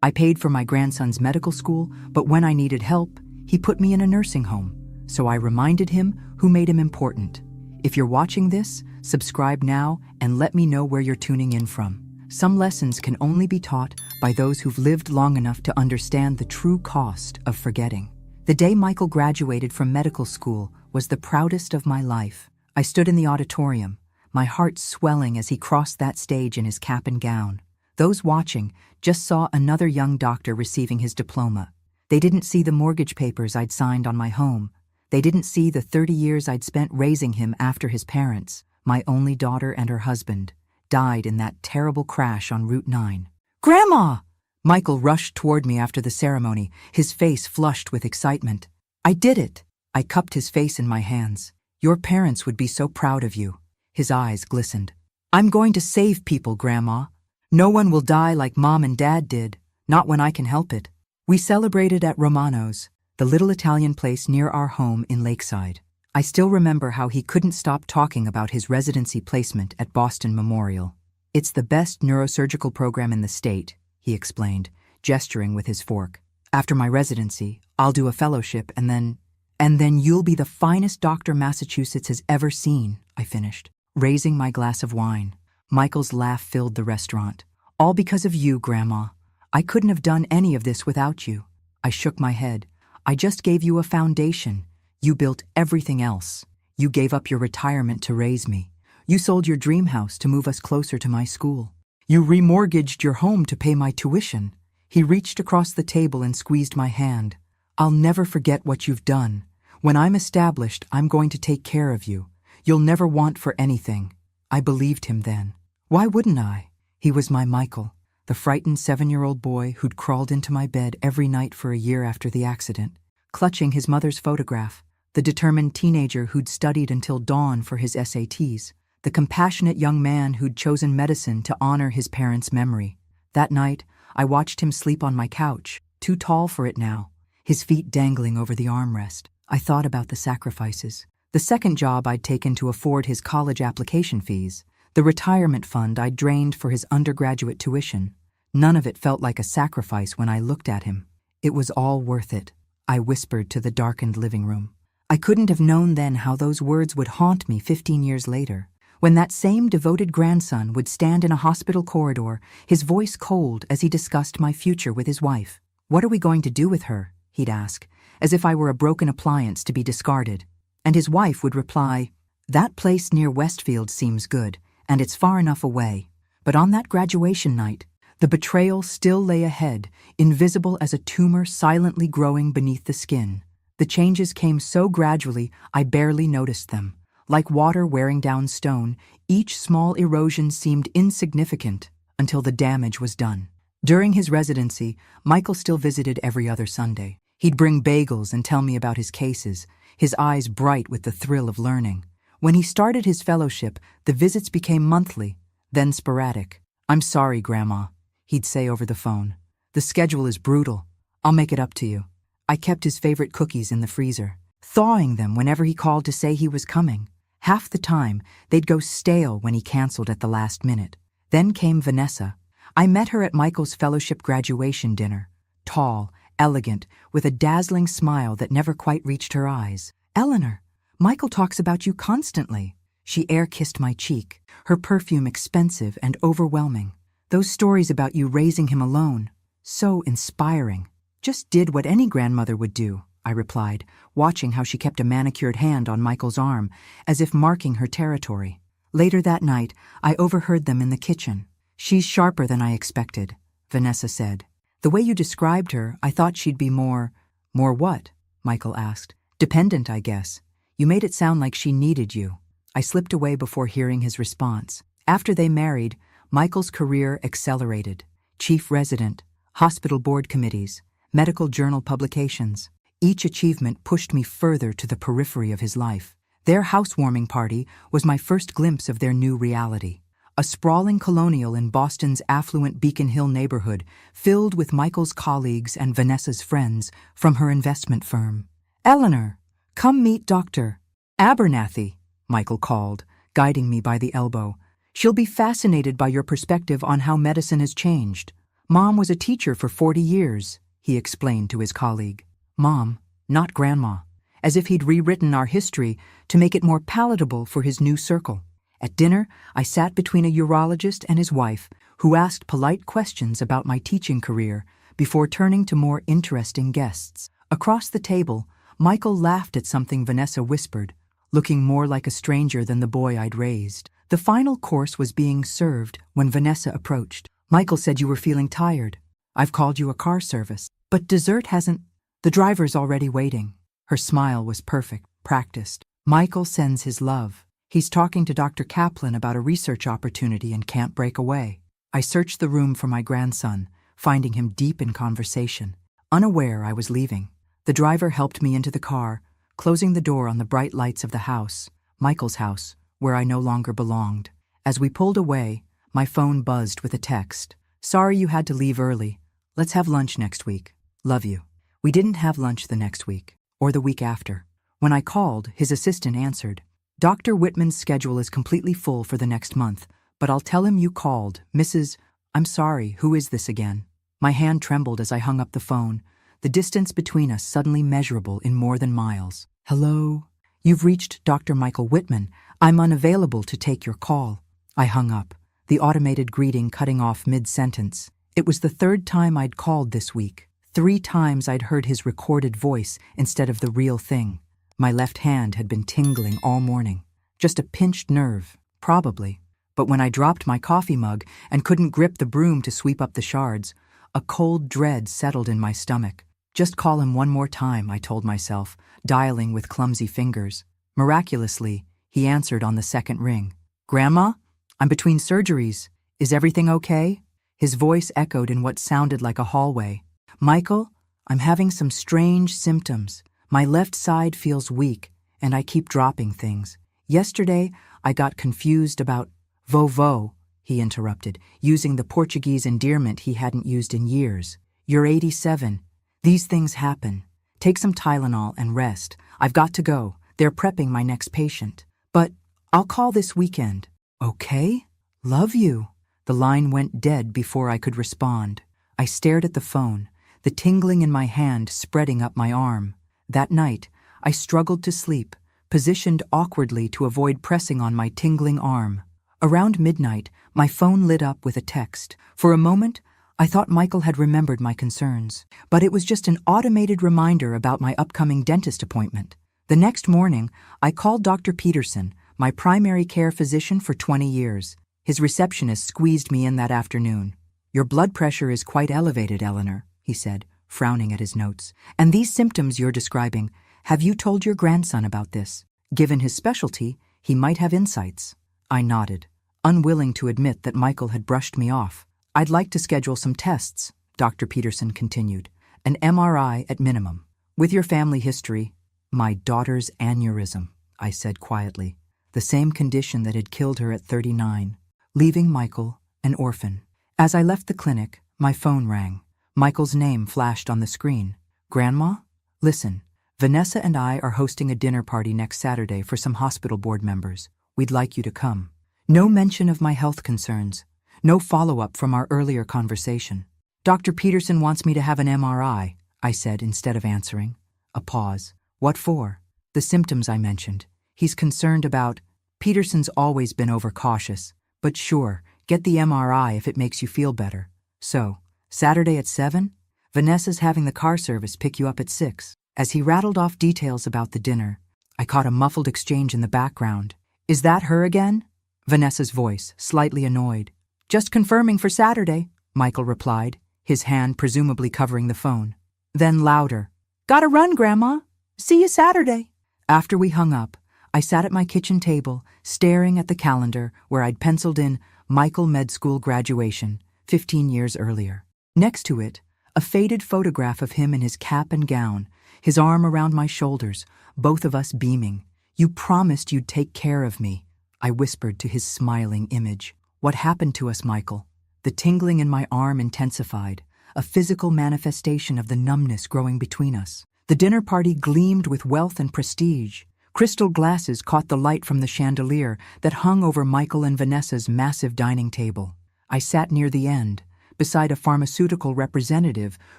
I paid for my grandson's medical school, but when I needed help, he put me in a nursing home. So I reminded him who made him important. If you're watching this, subscribe now and let me know where you're tuning in from. Some lessons can only be taught by those who've lived long enough to understand the true cost of forgetting. The day Michael graduated from medical school was the proudest of my life. I stood in the auditorium, my heart swelling as he crossed that stage in his cap and gown. Those watching just saw another young doctor receiving his diploma. They didn't see the mortgage papers I'd signed on my home. They didn't see the 30 years I'd spent raising him after his parents, my only daughter and her husband, died in that terrible crash on Route 9. "Grandma!" Michael rushed toward me after the ceremony, his face flushed with excitement. "I did it!" I cupped his face in my hands. "Your parents would be so proud of you." His eyes glistened. "I'm going to save people, Grandma. No one will die like Mom and Dad did, not when I can help it." We celebrated at Romano's, the little Italian place near our home in Lakeside. I still remember how he couldn't stop talking about his residency placement at Boston Memorial. "It's the best neurosurgical program in the state," he explained, gesturing with his fork. "After my residency, I'll do a fellowship and then you'll be the finest doctor Massachusetts has ever seen," I finished, raising my glass of wine. Michael's laugh filled the restaurant. "All because of you, Grandma. I couldn't have done any of this without you." I shook my head. "I just gave you a foundation. You built everything else. You gave up your retirement to raise me. You sold your dream house to move us closer to my school. You remortgaged your home to pay my tuition." He reached across the table and squeezed my hand. "I'll never forget what you've done. When I'm established, I'm going to take care of you. You'll never want for anything." I believed him then. Why wouldn't I? He was my Michael, the frightened 7-year-old boy who'd crawled into my bed every night for a year after the accident, clutching his mother's photograph, the determined teenager who'd studied until dawn for his SATs, the compassionate young man who'd chosen medicine to honor his parents' memory. That night, I watched him sleep on my couch, too tall for it now, his feet dangling over the armrest. I thought about the sacrifices. The second job I'd taken to afford his college application fees, the retirement fund I'd drained for his undergraduate tuition. None of it felt like a sacrifice when I looked at him. "It was all worth it," I whispered to the darkened living room. I couldn't have known then how those words would haunt me 15 years later, when that same devoted grandson would stand in a hospital corridor, his voice cold as he discussed my future with his wife. "What are we going to do with her?" he'd ask, as if I were a broken appliance to be discarded. And his wife would reply, "That place near Westfield seems good, and it's far enough away." But on that graduation night, the betrayal still lay ahead, invisible as a tumor silently growing beneath the skin. The changes came so gradually I barely noticed them. Like water wearing down stone, each small erosion seemed insignificant until the damage was done. During his residency, Michael still visited every other Sunday. He'd bring bagels and tell me about his cases, his eyes bright with the thrill of learning. When he started his fellowship, the visits became monthly, then sporadic. "I'm sorry, Grandma," he'd say over the phone. "The schedule is brutal. I'll make it up to you." I kept his favorite cookies in the freezer, thawing them whenever he called to say he was coming. Half the time, they'd go stale when he canceled at the last minute. Then came Vanessa. I met her at Michael's fellowship graduation dinner, tall, elegant, with a dazzling smile that never quite reached her eyes. "Eleanor, Michael talks about you constantly." She air-kissed my cheek, her perfume expensive and overwhelming. "Those stories about you raising him alone, so inspiring." "Just did what any grandmother would do," I replied, watching how she kept a manicured hand on Michael's arm, as if marking her territory. Later that night, I overheard them in the kitchen. "She's sharper than I expected," Vanessa said. "The way you described her, I thought she'd be more what?" Michael asked. "Dependent, I guess. You made it sound like she needed you." I slipped away before hearing his response. After they married, Michael's career accelerated. Chief resident, hospital board committees, medical journal publications. Each achievement pushed me further to the periphery of his life. Their housewarming party was my first glimpse of their new reality. A sprawling colonial in Boston's affluent Beacon Hill neighborhood, filled with Michael's colleagues and Vanessa's friends from her investment firm. "Eleanor, come meet Dr. Abernathy," Michael called, guiding me by the elbow. "She'll be fascinated by your perspective on how medicine has changed." Mom was a teacher for 40 years, he explained to his colleague. Mom, not Grandma, as if he'd rewritten our history to make it more palatable for his new circle. At dinner, I sat between a urologist and his wife, who asked polite questions about my teaching career before turning to more interesting guests. Across the table, Michael laughed at something Vanessa whispered, looking more like a stranger than the boy I'd raised. The final course was being served when Vanessa approached. Michael said you were feeling tired. I've called you a car service. But dessert hasn't. The driver's already waiting. Her smile was perfect, practiced. Michael sends his love. He's talking to Dr. Kaplan about a research opportunity and can't break away. I searched the room for my grandson, finding him deep in conversation. Unaware I was leaving, the driver helped me into the car, closing the door on the bright lights of the house, Michael's house, where I no longer belonged. As we pulled away, my phone buzzed with a text. Sorry you had to leave early. Let's have lunch next week. Love you. We didn't have lunch the next week, or the week after. When I called, his assistant answered. Dr. Whitman's schedule is completely full for the next month, but I'll tell him you called. Mrs. I'm sorry, who is this again? My hand trembled as I hung up the phone, the distance between us suddenly measurable in more than miles. Hello? You've reached Dr. Michael Whitman. I'm unavailable to take your call. I hung up, the automated greeting cutting off mid-sentence. It was the third time I'd called this week. 3 times I'd heard his recorded voice instead of the real thing. My left hand had been tingling all morning. Just a pinched nerve, probably. But when I dropped my coffee mug and couldn't grip the broom to sweep up the shards, a cold dread settled in my stomach. Just call him one more time, I told myself, dialing with clumsy fingers. Miraculously, he answered on the second ring. Grandma? I'm between surgeries. Is everything okay? His voice echoed in what sounded like a hallway. Michael, I'm having some strange symptoms. My left side feels weak, and I keep dropping things. Yesterday, I got confused about vovô, he interrupted, using the Portuguese endearment he hadn't used in years. You're 87. These things happen. Take some Tylenol and rest. I've got to go. They're prepping my next patient. But I'll call this weekend. Okay? Love you. The line went dead before I could respond. I stared at the phone, the tingling in my hand spreading up my arm. That night, I struggled to sleep, positioned awkwardly to avoid pressing on my tingling arm. Around midnight, my phone lit up with a text. For a moment, I thought Michael had remembered my concerns, but it was just an automated reminder about my upcoming dentist appointment. The next morning, I called Dr. Peterson, my primary care physician for 20 years. His receptionist squeezed me in that afternoon. Your blood pressure is quite elevated, Eleanor, he said, frowning at his notes. And these symptoms you're describing, have you told your grandson about this? Given his specialty, he might have insights. I nodded, unwilling to admit that Michael had brushed me off. I'd like to schedule some tests, Dr. Peterson continued. An MRI at minimum. With your family history, my daughter's aneurysm, I said quietly. The same condition that had killed her at 39, leaving Michael an orphan. As I left the clinic, my phone rang. Michael's name flashed on the screen. Grandma? Listen, Vanessa and I are hosting a dinner party next Saturday for some hospital board members. We'd like you to come. No mention of my health concerns. No follow-up from our earlier conversation. Dr. Peterson wants me to have an MRI, I said instead of answering. A pause. What for? The symptoms I mentioned. He's concerned about. Peterson's always been overcautious. But sure, get the MRI if it makes you feel better. So, Saturday at 7? Vanessa's having the car service pick you up at 6. As he rattled off details about the dinner, I caught a muffled exchange in the background. Is that her again? Vanessa's voice, slightly annoyed. Just confirming for Saturday, Michael replied, his hand presumably covering the phone. Then louder. Gotta run, Grandma. See you Saturday. After we hung up, I sat at my kitchen table, staring at the calendar where I'd penciled in Michael Med School graduation, 15 years earlier. Next to it, a faded photograph of him in his cap and gown, his arm around my shoulders, both of us beaming. You promised you'd take care of me, I whispered to his smiling image. What happened to us, Michael? The tingling in my arm intensified, a physical manifestation of the numbness growing between us. The dinner party gleamed with wealth and prestige. Crystal glasses caught the light from the chandelier that hung over Michael and Vanessa's massive dining table. I sat near the end, beside a pharmaceutical representative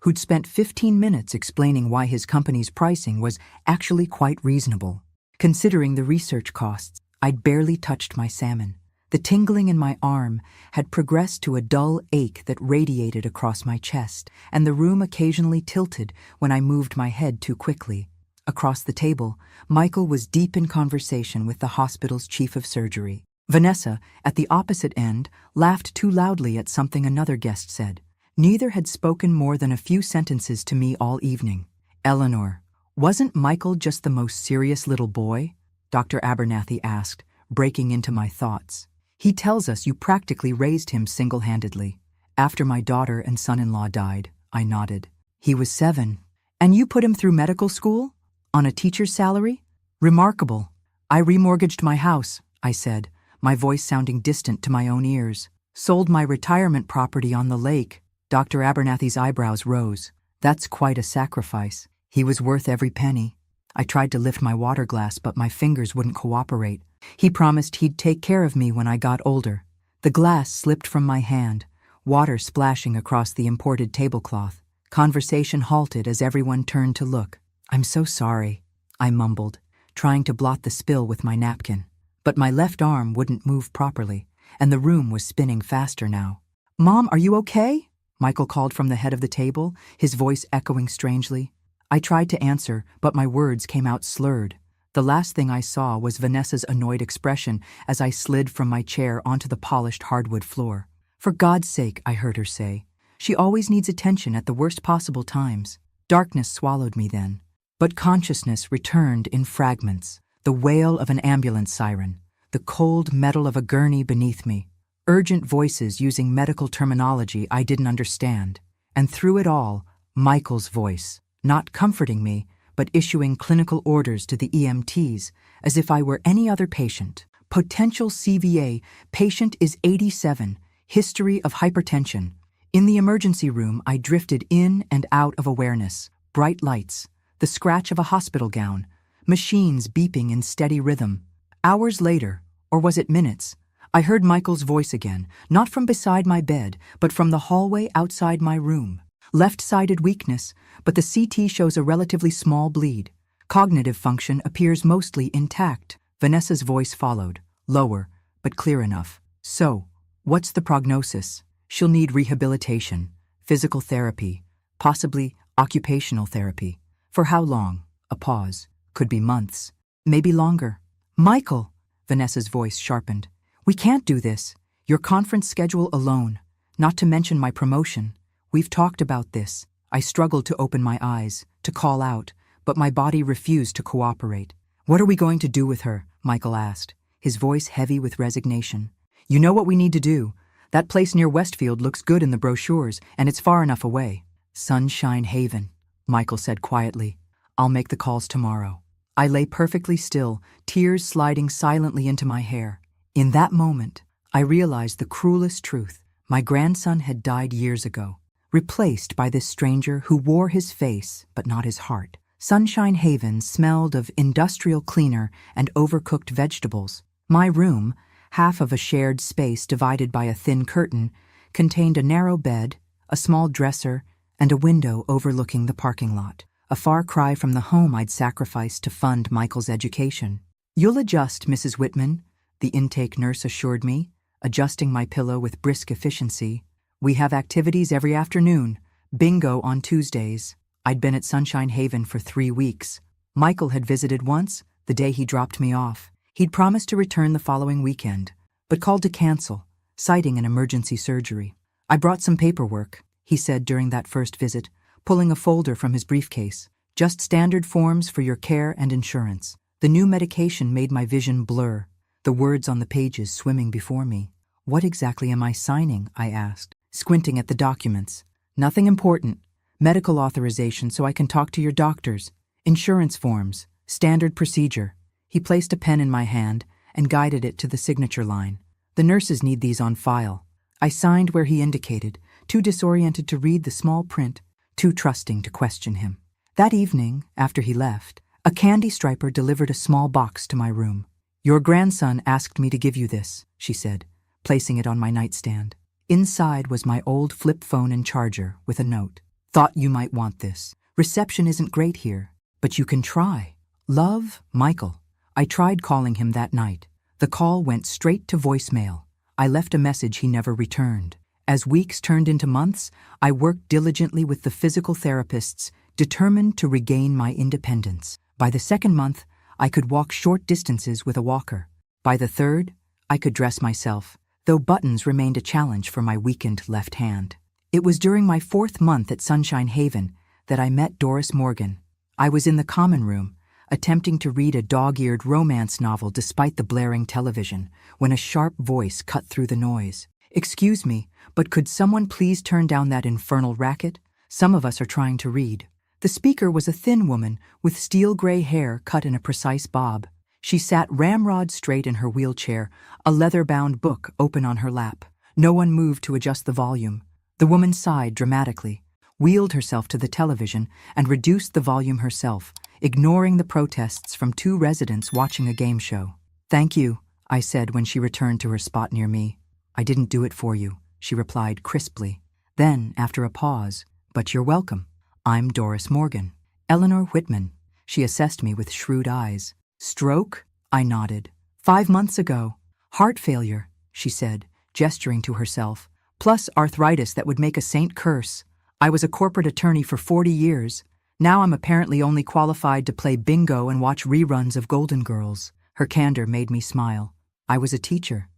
who'd spent 15 minutes explaining why his company's pricing was actually quite reasonable. Considering the research costs, I'd barely touched my salmon. The tingling in my arm had progressed to a dull ache that radiated across my chest, and the room occasionally tilted when I moved my head too quickly. Across the table, Michael was deep in conversation with the hospital's chief of surgery. Vanessa, at the opposite end, laughed too loudly at something another guest said. Neither had spoken more than a few sentences to me all evening. "Eleanor, wasn't Michael just the most serious little boy?" Dr. Abernathy asked, breaking into my thoughts. "He tells us you practically raised him single-handedly." "After my daughter and son-in-law died," I nodded. "He was 7. And you put him through medical school? On a teacher's salary? Remarkable." "I remortgaged my house," I said, my voice sounding distant to my own ears. "Sold my retirement property on the lake." Dr. Abernathy's eyebrows rose. "That's quite a sacrifice." "He was worth every penny." I tried to lift my water glass, but my fingers wouldn't cooperate. "He promised he'd take care of me when I got older." The glass slipped from my hand, water splashing across the imported tablecloth. Conversation halted as everyone turned to look. "I'm so sorry," I mumbled, trying to blot the spill with my napkin. But my left arm wouldn't move properly, and the room was spinning faster now. "Mom, are you okay?" Michael called from the head of the table, his voice echoing strangely. I tried to answer, but my words came out slurred. The last thing I saw was Vanessa's annoyed expression as I slid from my chair onto the polished hardwood floor. "For God's sake," I heard her say. "She always needs attention at the worst possible times." Darkness swallowed me then, but consciousness returned in fragments. The wail of an ambulance siren, the cold metal of a gurney beneath me, urgent voices using medical terminology I didn't understand, and through it all, Michael's voice, not comforting me, but issuing clinical orders to the EMTs as if I were any other patient. "Potential CVA, patient is 87, history of hypertension." In the emergency room, I drifted in and out of awareness. Bright lights, the scratch of a hospital gown, machines beeping in steady rhythm. Hours later, or was it minutes, I heard Michael's voice again, not from beside my bed, but from the hallway outside my room. "Left-sided weakness, but the CT shows a relatively small bleed. Cognitive function appears mostly intact." Vanessa's voice followed, lower, but clear enough. "So, what's the prognosis?" "She'll need rehabilitation, physical therapy, possibly occupational therapy." "For how long?" A pause. "Could be months, maybe longer." "Michael," Vanessa's voice sharpened, "we can't do this. Your conference schedule alone, not to mention my promotion. We've talked about this." I struggled to open my eyes, to call out, but my body refused to cooperate. "What are we going to do with her?" Michael asked, his voice heavy with resignation. "You know what we need to do. That place near Westfield looks good in the brochures, and it's far enough away." "Sunshine Haven," Michael said quietly. "I'll make the calls tomorrow." I lay perfectly still, tears sliding silently into my hair. In that moment, I realized the cruelest truth. My grandson had died years ago, replaced by this stranger who wore his face but not his heart. Sunshine Haven smelled of industrial cleaner and overcooked vegetables. My room, half of a shared space divided by a thin curtain, contained a narrow bed, a small dresser, and a window overlooking the parking lot. A far cry from the home I'd sacrificed to fund Michael's education. "You'll adjust, Mrs. Whitman," the intake nurse assured me, adjusting my pillow with brisk efficiency. "We have activities every afternoon, bingo on Tuesdays." I'd been at Sunshine Haven for 3 weeks. Michael had visited once, the day he dropped me off. He'd promised to return the following weekend, but called to cancel, citing an emergency surgery. "I brought some paperwork," he said during that first visit, pulling a folder from his briefcase. "Just standard forms for your care and insurance." The new medication made my vision blur, the words on the pages swimming before me. "What exactly am I signing?" I asked, squinting at the documents. "Nothing important. Medical authorization so I can talk to your doctors. Insurance forms. Standard procedure." He placed a pen in my hand and guided it to the signature line. "The nurses need these on file." I signed where he indicated, too disoriented to read the small print, too trusting to question him. That evening, after he left, a candy striper delivered a small box to my room. "Your grandson asked me to give you this," she said, placing it on my nightstand. Inside was my old flip phone and charger with a note. Thought you might want this. Reception isn't great here, but you can try. Love, Michael. I tried calling him that night. The call went straight to voicemail. I left a message he never returned. As weeks turned into months, I worked diligently with the physical therapists, determined to regain my independence. By the second month, I could walk short distances with a walker. By the third, I could dress myself, though buttons remained a challenge for my weakened left hand. It was during my 4th month at Sunshine Haven that I met Doris Morgan. I was in the common room, attempting to read a dog-eared romance novel despite the blaring television, when a sharp voice cut through the noise. "Excuse me, but could someone please turn down that infernal racket? Some of us are trying to read." The speaker was a thin woman with steel-gray hair cut in a precise bob. She sat ramrod straight in her wheelchair, a leather-bound book open on her lap. No one moved to adjust the volume. The woman sighed dramatically, wheeled herself to the television, and reduced the volume herself, ignoring the protests from 2 residents watching a game show. "Thank you," I said when she returned to her spot near me. "I didn't do it for you," she replied crisply. Then, after a pause, "But you're welcome. I'm Doris Morgan." "Eleanor Whitman." She assessed me with shrewd eyes. "Stroke?" I nodded. 5 months ago. "Heart failure," she said, gesturing to herself, "plus arthritis that would make a saint curse. I was a corporate attorney for 40 years. Now I'm apparently only qualified to play bingo and watch reruns of Golden Girls." Her candor made me smile. "I was a teacher.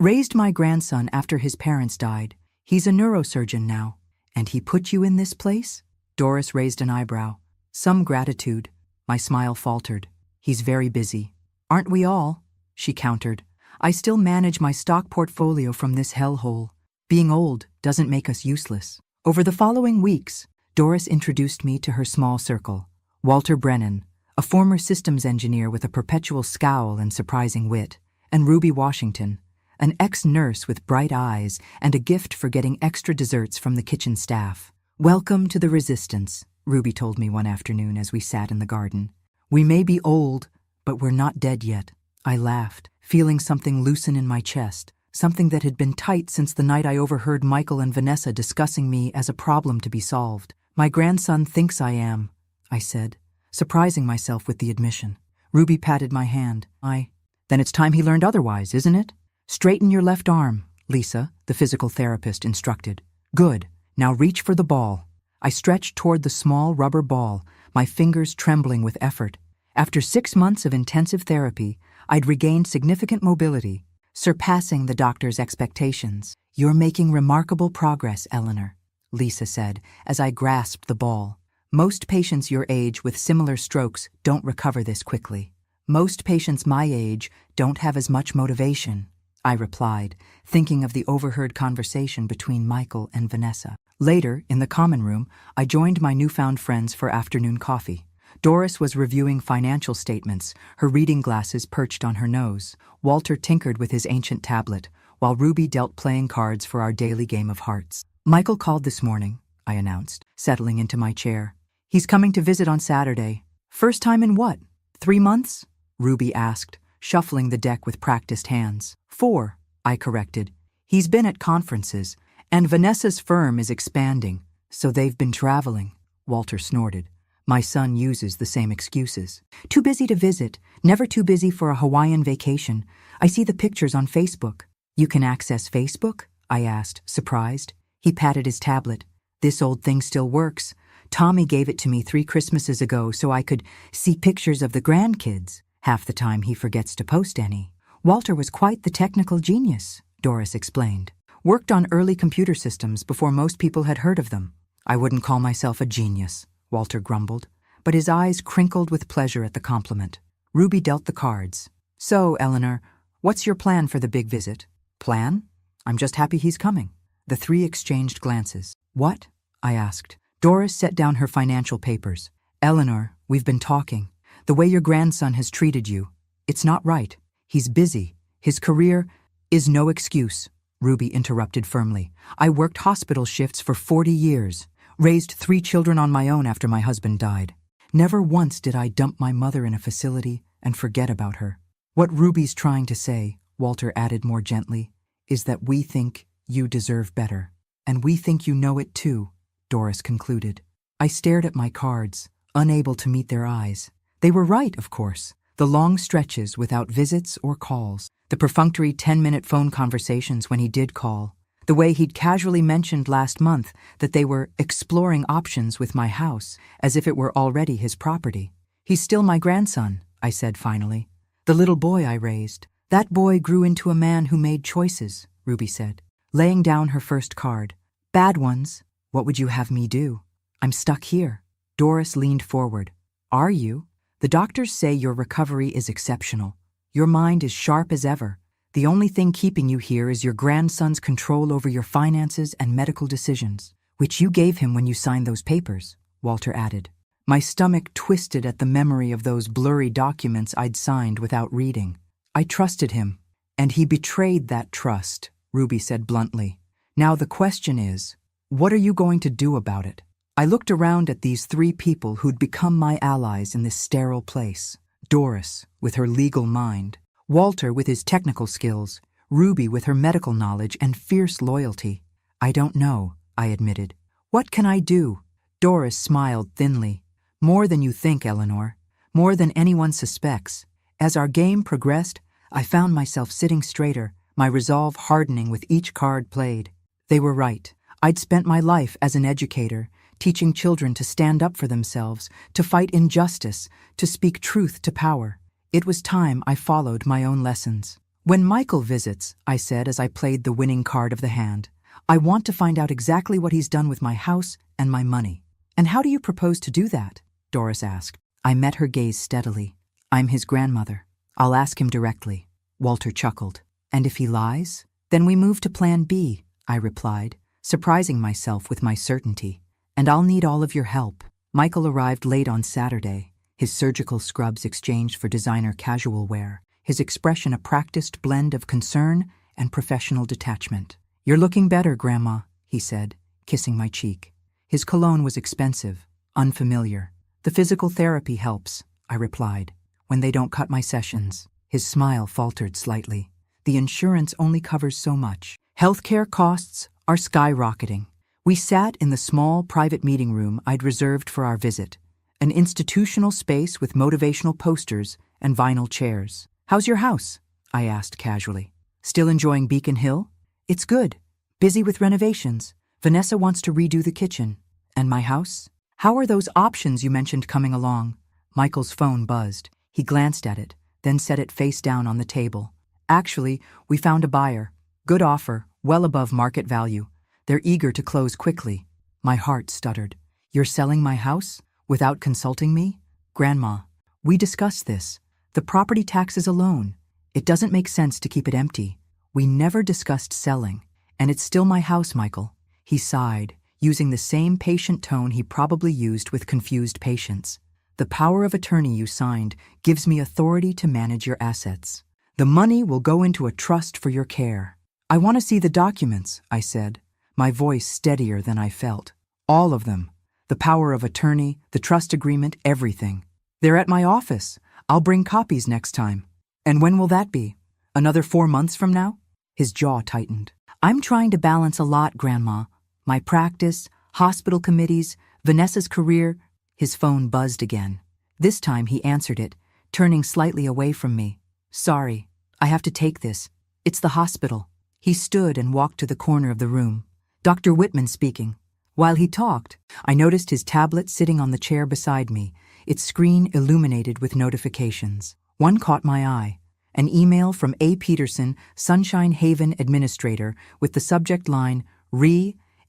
Raised my grandson after his parents died. He's a neurosurgeon now." "And he put you in this place?" Doris raised an eyebrow. "Some gratitude." My smile faltered. "He's very busy." "Aren't we all?" she countered. "I still manage my stock portfolio from this hellhole. Being old doesn't make us useless." Over the following weeks, Doris introduced me to her small circle. Walter Brennan, a former systems engineer with a perpetual scowl and surprising wit, and Ruby Washington, an ex-nurse with bright eyes and a gift for getting extra desserts from the kitchen staff. "Welcome to the resistance," Ruby told me one afternoon as we sat in the garden. "We may be old, but we're not dead yet." I laughed, feeling something loosen in my chest, something that had been tight since the night I overheard Michael and Vanessa discussing me as a problem to be solved. "My grandson thinks I am," I said, surprising myself with the admission. Ruby patted my hand. Then it's time he learned otherwise, isn't it?" "Straighten your left arm," Lisa, the physical therapist, instructed. "Good. Now reach for the ball." I stretched toward the small rubber ball, my fingers trembling with effort. After 6 months of intensive therapy, I'd regained significant mobility, surpassing the doctor's expectations. "You're making remarkable progress, Eleanor," Lisa said as I grasped the ball. "Most patients your age with similar strokes don't recover this quickly. Most patients my age don't have as much motivation," I replied, thinking of the overheard conversation between Michael and Vanessa. Later, in the common room, I joined my newfound friends for afternoon coffee. Doris was reviewing financial statements, her reading glasses perched on her nose. Walter tinkered with his ancient tablet, while Ruby dealt playing cards for our daily game of hearts. "Michael called this morning," I announced, settling into my chair. "He's coming to visit on Saturday." "First time in what, 3 months?" Ruby asked, shuffling the deck with practiced hands. 4, I corrected. "He's been at conferences, and Vanessa's firm is expanding, so they've been traveling." Walter snorted. "My son uses the same excuses. Too busy to visit, never too busy for a Hawaiian vacation. I see the pictures on Facebook." "You can access Facebook?" I asked, surprised. He patted his tablet. "This old thing still works. Tommy gave it to me 3 Christmases ago so I could see pictures of the grandkids. Half the time he forgets to post any." "Walter was quite the technical genius," Doris explained. "Worked on early computer systems before most people had heard of them." "I wouldn't call myself a genius," Walter grumbled, but his eyes crinkled with pleasure at the compliment. Ruby dealt the cards. "So, Eleanor, what's your plan for the big visit?" "Plan? I'm just happy he's coming." The 3 exchanged glances. "What?" I asked. Doris set down her financial papers. "Eleanor, we've been talking. The way your grandson has treated you, it's not right. He's busy. His career is no excuse," Ruby interrupted firmly. "I worked hospital shifts for 40 years, raised 3 children on my own after my husband died. Never once did I dump my mother in a facility and forget about her." "What Ruby's trying to say," Walter added more gently, "is that we think You deserve better. And we think you know it too, Doris concluded. I stared at my cards, unable to meet their eyes. They were right, of course. The long stretches without visits or calls. The perfunctory 10-minute phone conversations when he did call. The way he'd casually mentioned last month that they were exploring options with my house, as if it were already his property. He's still my grandson, I said finally. The little boy I raised. That boy grew into a man who made choices, Ruby said, laying down her first card. Bad ones. What would you have me do? I'm stuck here. Doris leaned forward. Are you? The doctors say your recovery is exceptional. Your mind is sharp as ever. The only thing keeping you here is your grandson's control over your finances and medical decisions, which you gave him when you signed those papers, Walter added. My stomach twisted at the memory of those blurry documents I'd signed without reading. I trusted him, and he betrayed that trust, Ruby said bluntly. Now the question is, what are you going to do about it? I looked around at these three people who'd become my allies in this sterile place. Doris, with her legal mind. Walter, with his technical skills. Ruby, with her medical knowledge and fierce loyalty. I don't know, I admitted. What can I do? Doris smiled thinly. More than you think, Eleanor. More than anyone suspects. As our game progressed, I found myself sitting straighter, my resolve hardening with each card played. They were right. I'd spent my life as an educator, teaching children to stand up for themselves, to fight injustice, to speak truth to power. It was time I followed my own lessons. When Michael visits, I said as I played the winning card of the hand, I want to find out exactly what he's done with my house and my money. And how do you propose to do that? Doris asked. I met her gaze steadily. I'm his grandmother. I'll ask him directly. Walter chuckled. And if he lies? Then we move to plan B, I replied, surprising myself with my certainty. And I'll need all of your help. Michael arrived late on Saturday, his surgical scrubs exchanged for designer casual wear, his expression a practiced blend of concern and professional detachment. You're looking better, Grandma, he said, kissing my cheek. His cologne was expensive, unfamiliar. The physical therapy helps, I replied, when they don't cut my sessions. His smile faltered slightly. The insurance only covers so much. Healthcare costs are skyrocketing. We sat in the small private meeting room I'd reserved for our visit, an institutional space with motivational posters and vinyl chairs. How's your house? I asked casually. Still enjoying Beacon Hill? It's good. Busy with renovations. Vanessa wants to redo the kitchen. And my house? How are those options you mentioned coming along? Michael's phone buzzed. He glanced at it, then set it face down on the table. Actually, we found a buyer. Good offer, well above market value. They're eager to close quickly. My heart stuttered. You're selling my house? Without consulting me? Grandma, we discussed this. The property tax is a loan. It doesn't make sense to keep it empty. We never discussed selling. And it's still my house, Michael. He sighed, using the same patient tone he probably used with confused patients. The power of attorney you signed gives me authority to manage your assets. The money will go into a trust for your care. I want to see the documents, I said, my voice steadier than I felt. All of them. The power of attorney, the trust agreement, everything. They're at my office. I'll bring copies next time. And when will that be? Another 4 months from now? His jaw tightened. I'm trying to balance a lot, Grandma. My practice, hospital committees, Vanessa's career. His phone buzzed again. This time he answered it, turning slightly away from me. Sorry, I have to take this. It's the hospital. He stood and walked to the corner of the room. Dr. Whitman speaking. While he talked, I noticed his tablet sitting on the chair beside me, its screen illuminated with notifications. One caught my eye. An email from A. Peterson, Sunshine Haven Administrator, with the subject line,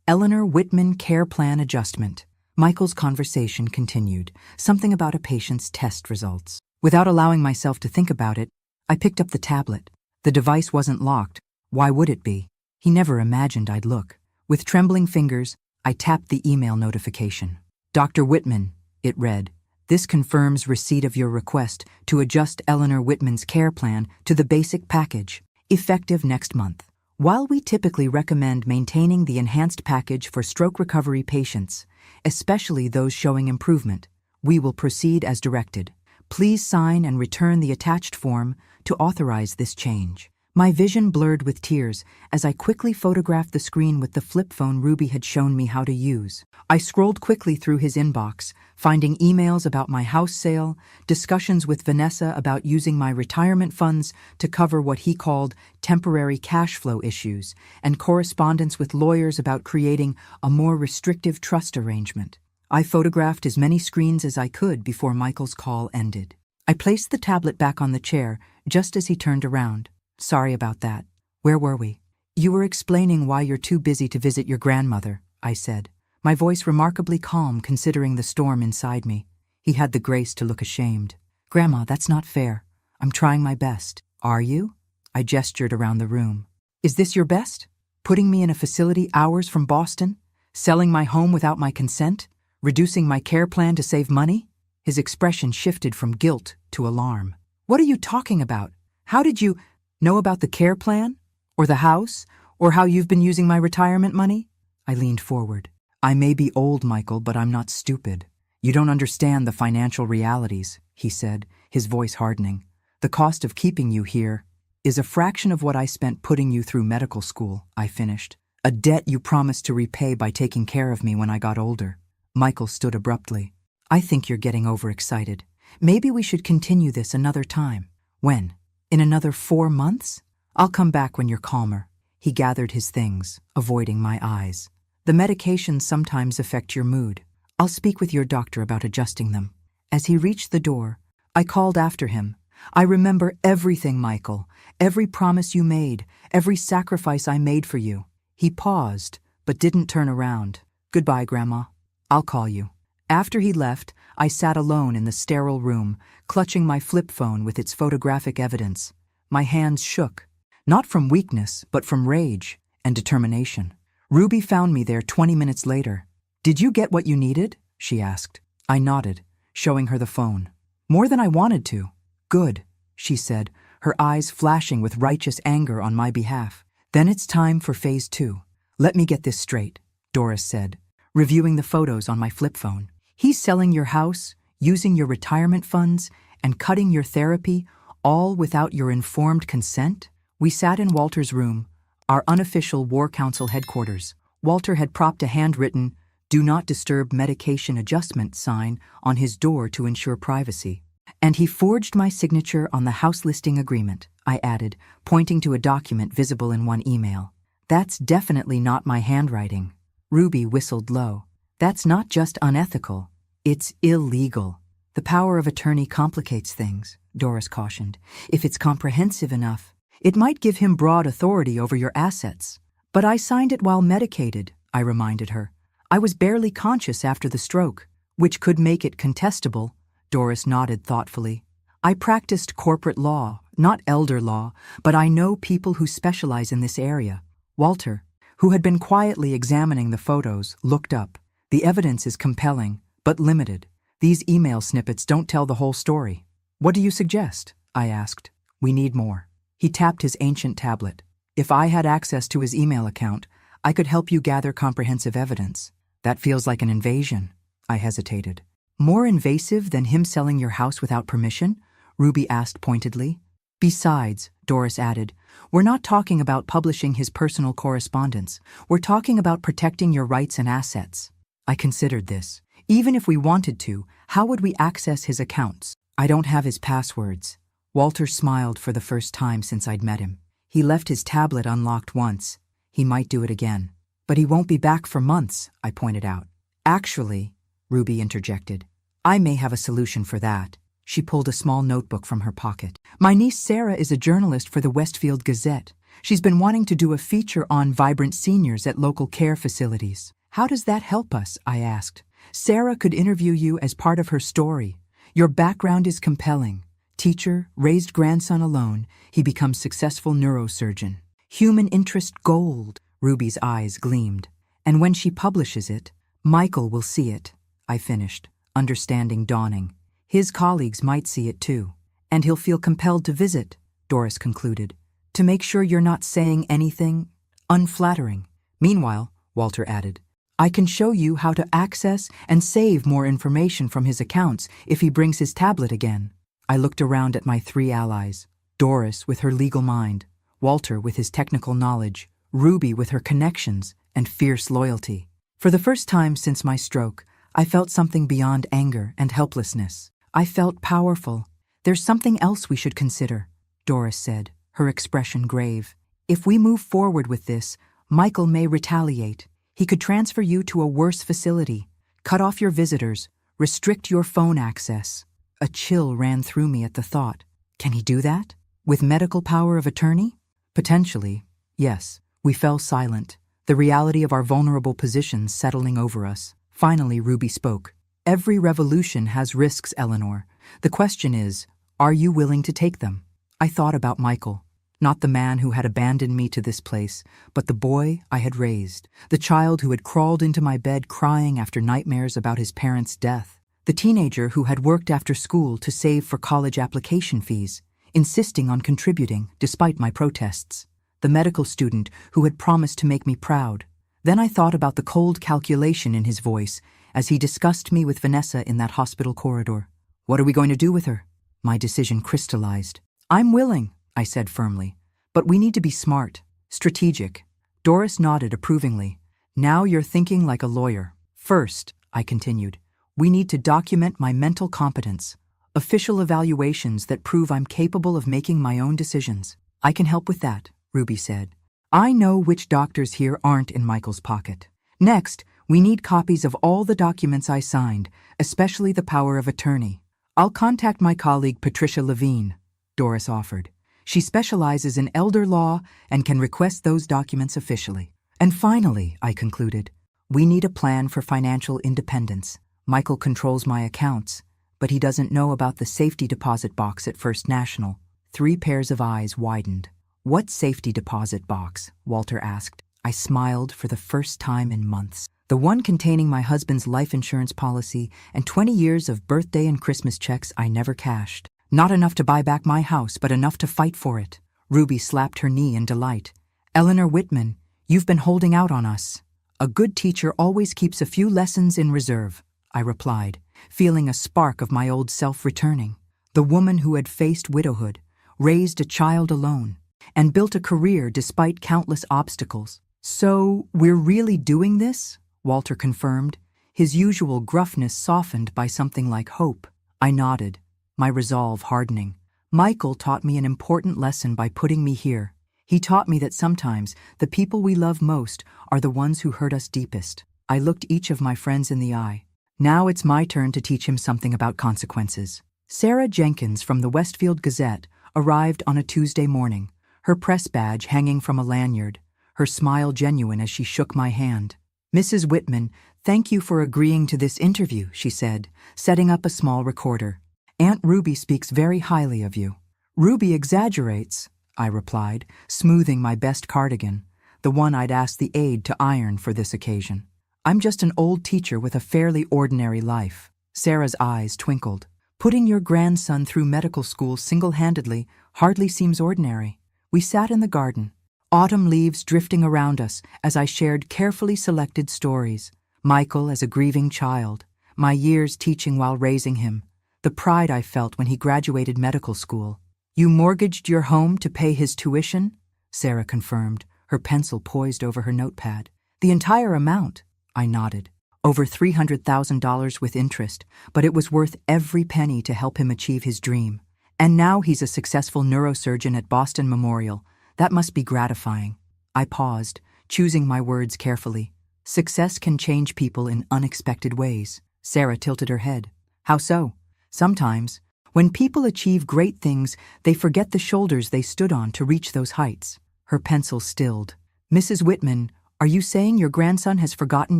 Eleanor Whitman Care Plan Adjustment. Michael's conversation continued, something about a patient's test results. Without allowing myself to think about it, I picked up the tablet. The device wasn't locked. Why would it be? He never imagined I'd look. With trembling fingers, I tapped the email notification. Dr. Whitman, it read, this confirms receipt of your request to adjust Eleanor Whitman's care plan to the basic package, effective next month. While we typically recommend maintaining the enhanced package for stroke recovery patients, especially those showing improvement, we will proceed as directed. Please sign and return the attached form to authorize this change. My vision blurred with tears as I quickly photographed the screen with the flip phone Ruby had shown me how to use. I scrolled quickly through his inbox, finding emails about my house sale, discussions with Vanessa about using my retirement funds to cover what he called temporary cash flow issues, and correspondence with lawyers about creating a more restrictive trust arrangement. I photographed as many screens as I could before Michael's call ended. I placed the tablet back on the chair just as he turned around. Sorry about that. Where were we? You were explaining why you're too busy to visit your grandmother, I said, my voice remarkably calm considering the storm inside me. He had the grace to look ashamed. Grandma, that's not fair. I'm trying my best. Are you? I gestured around the room. Is this your best? Putting me in a facility hours from Boston? Selling my home without my consent? Reducing my care plan to save money? His expression shifted from guilt to alarm. What are you talking about? How did you know about the care plan? Or the house? Or how you've been using my retirement money? I leaned forward. I may be old, Michael, but I'm not stupid. You don't understand the financial realities, he said, his voice hardening. The cost of keeping you here is a fraction of what I spent putting you through medical school, I finished. A debt you promised to repay by taking care of me when I got older. Michael stood abruptly. I think you're getting overexcited. Maybe we should continue this another time. When? In another 4 months? I'll come back when you're calmer. He gathered his things, avoiding my eyes. The medications sometimes affect your mood. I'll speak with your doctor about adjusting them. As he reached the door, I called after him. I remember everything, Michael. Every promise you made, every sacrifice I made for you. He paused, but didn't turn around. Goodbye, Grandma. I'll call you. After he left, I sat alone in the sterile room, clutching my flip phone with its photographic evidence. My hands shook, not from weakness, but from rage and determination. Ruby found me there 20 minutes later. Did you get what you needed? She asked. I nodded, showing her the phone. More than I wanted to. Good, she said, her eyes flashing with righteous anger on my behalf. Then it's time for phase 2. Let me get this straight, Doris said, reviewing the photos on my flip phone. He's selling your house, using your retirement funds, and cutting your therapy, all without your informed consent? We sat in Walter's room, our unofficial War Council headquarters. Walter had propped a handwritten, "Do not disturb medication adjustment" sign on his door to ensure privacy. And he forged my signature on the house listing agreement, I added, pointing to a document visible in one email. That's definitely not my handwriting. Ruby whistled low. That's not just unethical, it's illegal. The power of attorney complicates things, Doris cautioned. If it's comprehensive enough, it might give him broad authority over your assets. But I signed it while medicated, I reminded her. I was barely conscious after the stroke, which could make it contestable. Doris nodded thoughtfully. I practiced corporate law, not elder law, but I know people who specialize in this area. Walter, who had been quietly examining the photos, looked up. The evidence is compelling, but limited. These email snippets don't tell the whole story. What do you suggest? I asked. We need more. He tapped his ancient tablet. If I had access to his email account, I could help you gather comprehensive evidence. That feels like an invasion. I hesitated. More invasive than him selling your house without permission? Ruby asked pointedly. Besides, Doris added, we're not talking about publishing his personal correspondence. We're talking about protecting your rights and assets. I considered this. Even if we wanted to, how would we access his accounts? I don't have his passwords. Walter smiled for the first time since I'd met him. He left his tablet unlocked once. He might do it again. But he won't be back for months, I pointed out. Actually, Ruby interjected, I may have a solution for that. She pulled a small notebook from her pocket. My niece Sarah is a journalist for the Westfield Gazette. She's been wanting to do a feature on vibrant seniors at local care facilities. How does that help us? I asked. Sarah could interview you as part of her story. Your background is compelling. Teacher, raised grandson alone, he becomes successful neurosurgeon. Human interest gold, Ruby's eyes gleamed. And when she publishes it, Michael will see it, I finished, understanding dawning. His colleagues might see it too. And he'll feel compelled to visit, Doris concluded, to make sure you're not saying anything unflattering. Meanwhile, Walter added, I can show you how to access and save more information from his accounts if he brings his tablet again. I looked around at my 3 allies. Doris with her legal mind, Walter with his technical knowledge, Ruby with her connections and fierce loyalty. For the first time since my stroke, I felt something beyond anger and helplessness. I felt powerful. "There's something else we should consider," Doris said, her expression grave. "If we move forward with this, Michael may retaliate. He could transfer you to a worse facility, cut off your visitors, restrict your phone access." A chill ran through me at the thought. Can he do that? With medical power of attorney? Potentially, yes. We fell silent, the reality of our vulnerable positions settling over us. Finally, Ruby spoke. "Every revolution has risks, Eleanor. The question is, are you willing to take them?" I thought about Michael. Not the man who had abandoned me to this place, but the boy I had raised, the child who had crawled into my bed crying after nightmares about his parents' death, the teenager who had worked after school to save for college application fees, insisting on contributing despite my protests, the medical student who had promised to make me proud. Then I thought about the cold calculation in his voice as he discussed me with Vanessa in that hospital corridor. What are we going to do with her? My decision crystallized. "I'm willing," I said firmly, "but we need to be smart, strategic." Doris nodded approvingly. "Now you're thinking like a lawyer." "First," I continued, "we need to document my mental competence, official evaluations that prove I'm capable of making my own decisions." "I can help with that," Ruby said. "I know which doctors here aren't in Michael's pocket." "Next, we need copies of all the documents I signed, especially the power of attorney." "I'll contact my colleague Patricia Levine," Doris offered. "She specializes in elder law and can request those documents officially." "And finally," I concluded, "we need a plan for financial independence. Michael controls my accounts, but he doesn't know about the safety deposit box at First National." 3 pairs of eyes widened. "What safety deposit box?" Walter asked. I smiled for the first time in months. "The one containing my husband's life insurance policy and 20 years of birthday and Christmas checks I never cashed. Not enough to buy back my house, but enough to fight for it." Ruby slapped her knee in delight. "Eleanor Whitman, you've been holding out on us." "A good teacher always keeps a few lessons in reserve," I replied, feeling a spark of my old self returning. The woman who had faced widowhood, raised a child alone, and built a career despite countless obstacles. "So, we're really doing this?" Walter confirmed, his usual gruffness softened by something like hope. I nodded, my resolve hardening. "Michael taught me an important lesson by putting me here. He taught me that sometimes the people we love most are the ones who hurt us deepest." I looked each of my friends in the eye. Now it's my turn to teach him something about consequences. Sarah Jenkins from the Westfield Gazette arrived on a Tuesday morning, her press badge hanging from a lanyard, her smile genuine as she shook my hand. "Mrs. Whitman, thank you for agreeing to this interview," she said, setting up a small recorder. "Aunt Ruby speaks very highly of you." "Ruby exaggerates," I replied, smoothing my best cardigan, the one I'd asked the aide to iron for this occasion. "I'm just an old teacher with a fairly ordinary life." Sarah's eyes twinkled. "Putting your grandson through medical school single-handedly hardly seems ordinary." We sat in the garden, autumn leaves drifting around us as I shared carefully selected stories. Michael as a grieving child, my years teaching while raising him, the pride I felt when he graduated medical school. "You mortgaged your home to pay his tuition?" Sarah confirmed, her pencil poised over her notepad. "The entire amount," I nodded. "Over $300,000 with interest, but it was worth every penny to help him achieve his dream. And now he's a successful neurosurgeon at Boston Memorial. That must be gratifying." I paused, choosing my words carefully. "Success can change people in unexpected ways." Sarah tilted her head. "How so?" "Sometimes, when people achieve great things, they forget the shoulders they stood on to reach those heights." Her pencil stilled. "Mrs. Whitman, are you saying your grandson has forgotten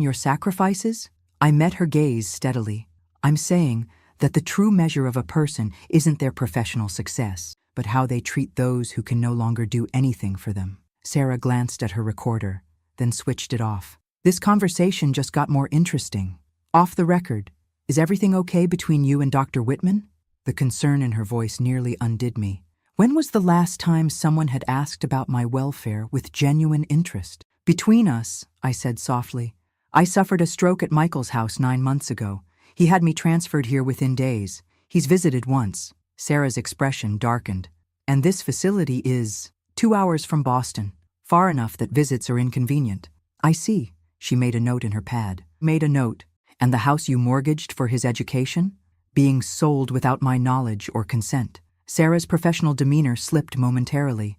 your sacrifices?" I met her gaze steadily. "I'm saying that the true measure of a person isn't their professional success, but how they treat those who can no longer do anything for them." Sarah glanced at her recorder, then switched it off. "This conversation just got more interesting. Off the record, is everything okay between you and Dr. Whitman?" The concern in her voice nearly undid me. When was the last time someone had asked about my welfare with genuine interest? "Between us," I said softly, "I suffered a stroke at Michael's house 9 months ago. He had me transferred here within days. He's visited once." Sarah's expression darkened. "And this facility is 2 hours from Boston, far enough that visits are inconvenient. I see, she made a note in her pad. Made a note. And the house you mortgaged for his education? Being sold without my knowledge or consent. Sarah's professional demeanor slipped momentarily.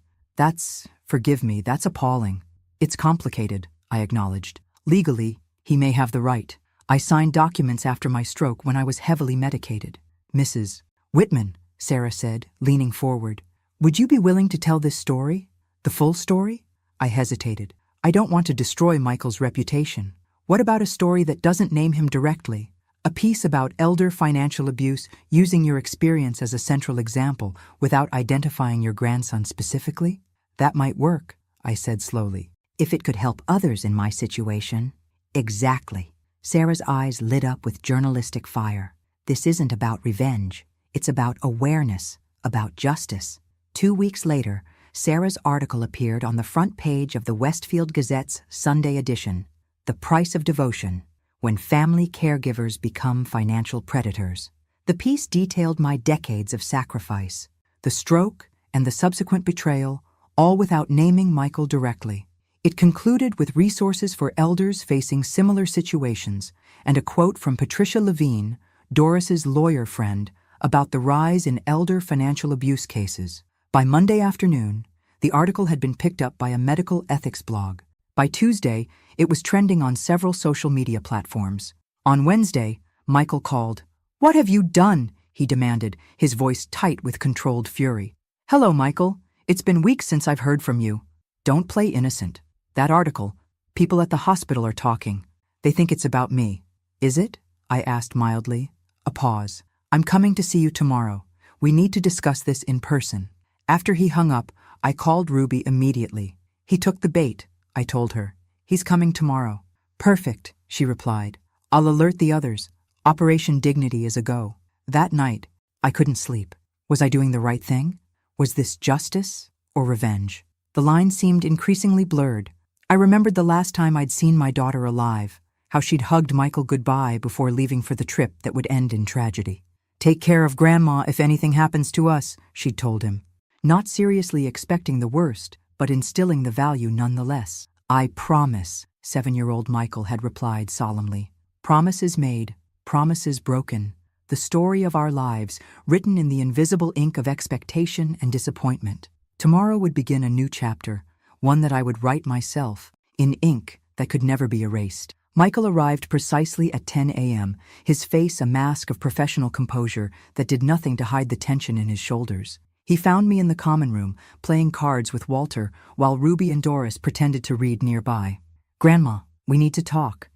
Forgive me, that's appalling. It's complicated, I acknowledged. Legally, he may have the right. I signed documents after my stroke when I was heavily medicated. Mrs. Whitman, Sarah said, leaning forward. Would you be willing to tell this story? The full story? I hesitated. I don't want to destroy Michael's reputation. What about a story that doesn't name him directly? A piece about elder financial abuse using your experience as a central example without identifying your grandson specifically? That might work, I said slowly. If it could help others in my situation. Exactly. Sarah's eyes lit up with journalistic fire. This isn't about revenge. It's about awareness, about justice. 2 weeks later, Sarah's article appeared on the front page of the Westfield Gazette's Sunday edition. The Price of Devotion, When Family Caregivers Become Financial Predators. The piece detailed my decades of sacrifice, the stroke and the subsequent betrayal, all without naming Michael directly. It concluded with resources for elders facing similar situations and a quote from Patricia Levine, Doris's lawyer friend, about the rise in elder financial abuse cases. By Monday afternoon, the article had been picked up by a medical ethics blog. By Tuesday, it was trending on several social media platforms. On Wednesday, Michael called. "What have you done?" he demanded, his voice tight with controlled fury. "Hello, Michael. It's been weeks since I've heard from you. Don't play innocent. That article, people at the hospital are talking. They think it's about me. Is it?" I asked mildly. A pause. "I'm coming to see you tomorrow. We need to discuss this in person." After he hung up, I called Ruby immediately. "He took the bait," I told her. "He's coming tomorrow." "Perfect," she replied. "I'll alert the others. Operation Dignity is a go." That night, I couldn't sleep. Was I doing the right thing? Was this justice or revenge? The line seemed increasingly blurred. I remembered the last time I'd seen my daughter alive, how she'd hugged Michael goodbye before leaving for the trip that would end in tragedy. "Take care of Grandma if anything happens to us," she'd told him. Not seriously expecting the worst, but instilling the value nonetheless. "I promise," 7-year-old Michael had replied solemnly. Promises made, promises broken. The story of our lives, written in the invisible ink of expectation and disappointment. Tomorrow would begin a new chapter, one that I would write myself, in ink that could never be erased. Michael arrived precisely at 10 a.m., his face a mask of professional composure that did nothing to hide the tension in his shoulders. He found me in the common room, playing cards with Walter, while Ruby and Doris pretended to read nearby. "Grandma, we need to talk."